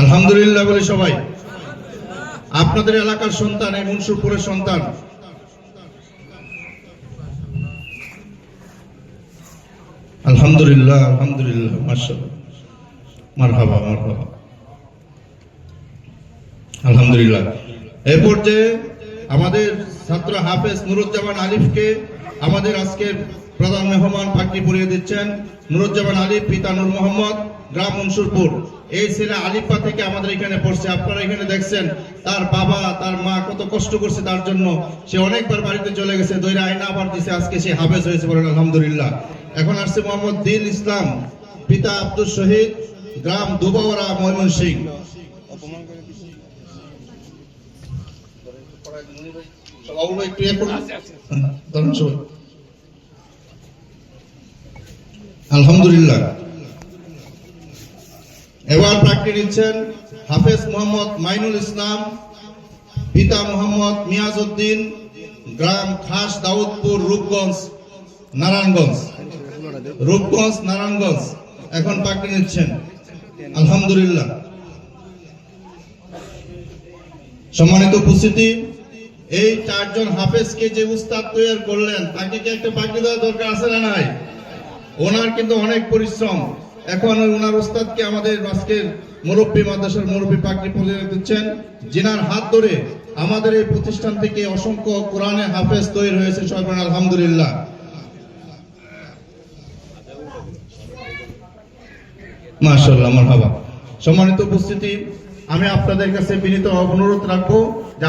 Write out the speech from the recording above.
আলহামদুলিল্লাহ বলে সবাই। আপনাদের এলাকার সন্তান, এই মুন্সিপুরের সন্তান। আলহামদুলিল্লাহ, আলহামদুলিল্লাহ, মাশাআল্লাহ, মারহাবা, মারহাবা, আলহামদুলিল্লাহ। এরপর যে আমাদের ছাত্র হাফেজ নুরুজ্জামান আলিফকে আমাদের আজকের প্রধান মেহমান পাগড়ি পরিয়ে দিচ্ছেন। নুরুজ্জামান আলিফ, পিতা নূর মোহাম্মদ, গ্রাম মুন্সিপুর। এই ছেলে আলিফা থেকে আমাদের এখানে পড়ছে। আপনারা এখানে দেখছেন তার বাবা তার মা কত কষ্ট করছে তার জন্য। সে অনেকবার বাড়িতে চলে গেছে, দৈরা আইনা আবার দিছে, আজকে সে হাফেজ হয়েছে, বলেন আলহামদুলিল্লাহ। এখন আসছে মোহাম্মদ দিল ইসলাম, পিতা আব্দুল শহীদ, গ্রাম দুবাওয়ারা, ময়মনসিংহ। আলহামদুলিল্লাহ। এবার পাগড়ি নিচ্ছেন হাফেজ মোহাম্মদ মাইনুল ইসলাম, পিতা মোহাম্মদ মিয়াজউদ্দিন, গ্রাম খাস দাউদপুর, রূপগঞ্জ, নারায়ণগঞ্জ, রূপগঞ্জ, নারায়ণগঞ্জ। এখন পাগড়ি নিচ্ছেন। আলহামদুলিল্লাহ। সম্মানিত উপস্থিতি, এই চারজন হাফেজকে যে উস্তাদ তৈরি করলেন তাকে কি একটা পাগড়ি দেওয়া দরকার আছে না নাই? ওনার কিন্তু অনেক পরিশ্রম। এখন ওনার উস্তাদকে আমাদের আজকের মুরব্বী, মাদ্রাসার মুরব্বী পাগড়ি পরিয়ে দিচ্ছেন, যিনার হাত ধরে আমাদের এই প্রতিষ্ঠান থেকে অসংখ্য কোরআনে হাফেজ তৈরি হয়েছে। সবাই আলহামদুলিল্লাহ। মাশাআল্লাহ, মারহাবা। সম্মানিত উপস্থিতি, আমি আপনাদের কাছে বিনীত অনুরোধ রাখবো যে